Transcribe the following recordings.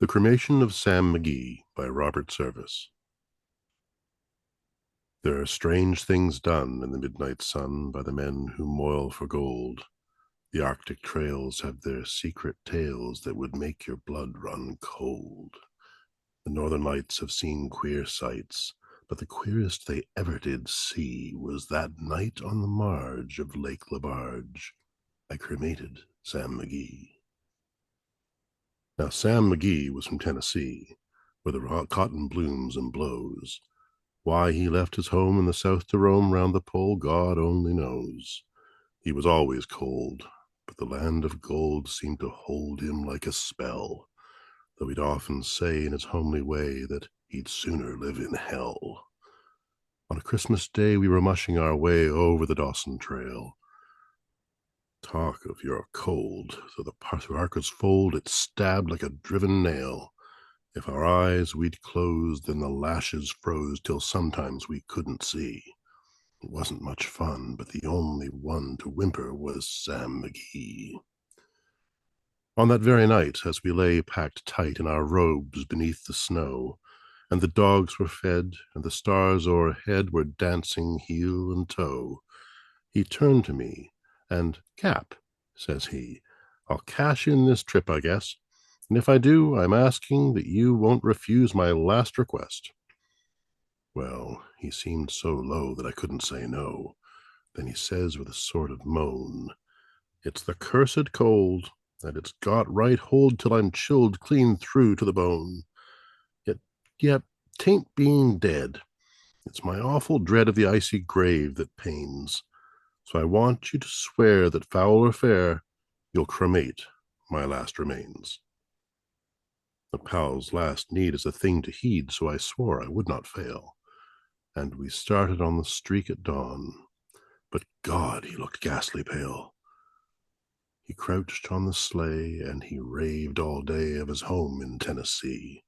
The Cremation of Sam McGee by Robert Service. There are strange things done in the midnight sun by the men who moil for gold. The Arctic trails have their secret tales that would make your blood run cold. The Northern Lights have seen queer sights, but the queerest they ever did see was that night on the marge of Lake Lebarge. I cremated Sam McGee. Now, Sam McGee was from Tennessee, where the cotton blooms and blows. Why he left his home in the south to roam round the pole, God only knows. He was always cold, but the land of gold seemed to hold him like a spell, though he'd often say in his homely way that he'd sooner live in hell. On a Christmas day, we were mushing our way over the Dawson Trail. Talk of you're cold, so the parka's fold, it stabbed like a driven nail. If our eyes we'd closed, then the lashes froze till sometimes we couldn't see. It wasn't much fun, but the only one to whimper was Sam McGee. On that very night, as we lay packed tight in our robes beneath the snow, and the dogs were fed, and the stars o'erhead were dancing heel and toe, he turned to me, and, "Cap," says he, "I'll cash in this trip, I guess. And if I do, I'm asking that you won't refuse my last request." Well, he seemed so low that I couldn't say no. Then he says with a sort of moan, "It's the cursed cold, and it's got right hold till I'm chilled clean through to the bone. Yet, 'tain't being dead. It's my awful dread of the icy grave that pains. So I want you to swear that, foul or fair, you'll cremate my last remains." A pal's last need is a thing to heed, so I swore I would not fail. And we started on the streak at dawn. But God, he looked ghastly pale. He crouched on the sleigh, and he raved all day of his home in Tennessee.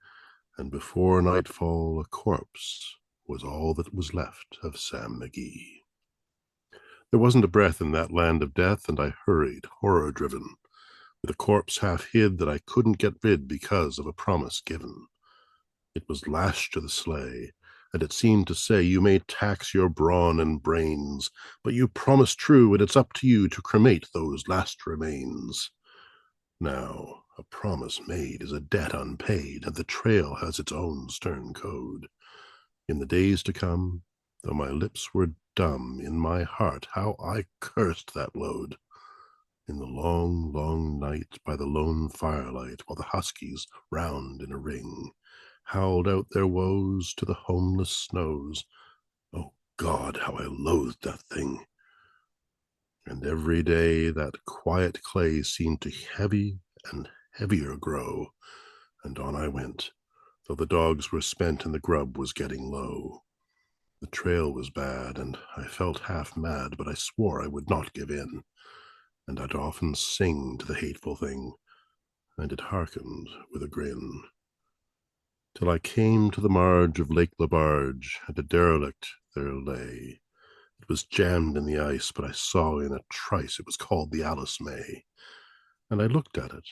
And before nightfall, a corpse was all that was left of Sam McGee. There wasn't a breath in that land of death, and I hurried, horror-driven, with a corpse half hid that I couldn't get rid because of a promise given. It was lashed to the sleigh, and it seemed to say, "You may tax your brawn and brains, but you promised true, and it's up to you to cremate those last remains." Now, a promise made is a debt unpaid, and the trail has its own stern code. In the days to come, though my lips were dumb, in my heart how I cursed that load. In the long, long night, by the lone firelight, while the huskies, round in a ring, howled out their woes to the homeless snows, oh God, how I loathed that thing. And every day that quiet clay seemed to heavy and heavier grow, and on I went, though the dogs were spent and the grub was getting low. The trail was bad, and I felt half mad, but I swore I would not give in. And I'd often sing to the hateful thing, and it hearkened with a grin. Till I came to the marge of Lake Lebarge, and a derelict there lay. It was jammed in the ice, but I saw in a trice it was called the Alice May. And I looked at it,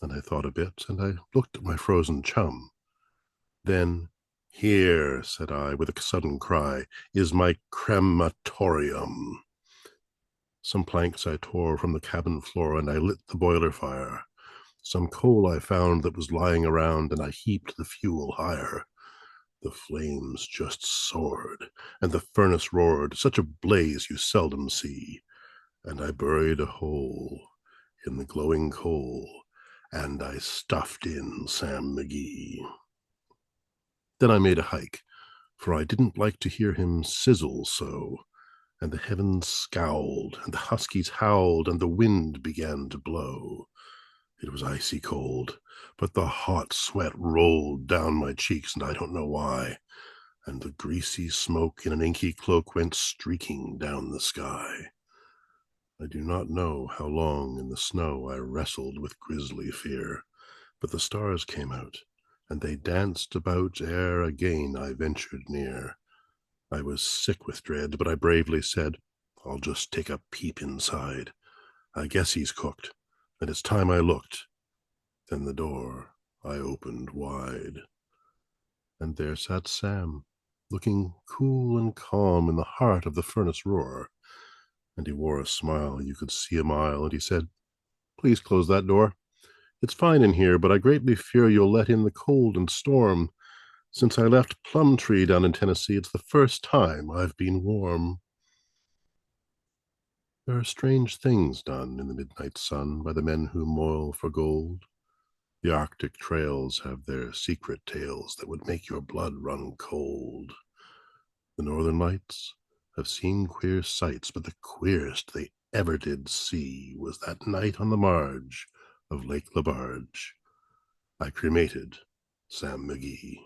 and I thought a bit, and I looked at my frozen chum. Then, "Here," said I, with a sudden cry, "is my crematorium." Some planks I tore from the cabin floor, and I lit the boiler fire. Some coal I found that was lying around, and I heaped the fuel higher. The flames just soared, and the furnace roared, such a blaze you seldom see. And I buried a hole in the glowing coal, and I stuffed in Sam McGee. Then I made a hike, for I didn't like to hear him sizzle so, and the heavens scowled, and the huskies howled, and the wind began to blow. It was icy cold, but the hot sweat rolled down my cheeks, and I don't know why, and the greasy smoke in an inky cloak went streaking down the sky. I do not know how long in the snow I wrestled with grisly fear, but the stars came out, and they danced about ere again I ventured near. I was sick with dread, but I bravely said, "I'll just take a peep inside. I guess he's cooked, and it's time I looked." Then the door I opened wide, and there sat Sam, looking cool and calm in the heart of the furnace roar. And he wore a smile you could see a mile, and he said, "Please close that door. It's fine in here, but I greatly fear you'll let in the cold and storm. Since I left Plumtree down in Tennessee, it's the first time I've been warm." There are strange things done in the midnight sun by the men who moil for gold. The Arctic trails have their secret tales that would make your blood run cold. The Northern Lights have seen queer sights, but the queerest they ever did see was that night on the marge of Lake Lebarge. I cremated Sam McGee.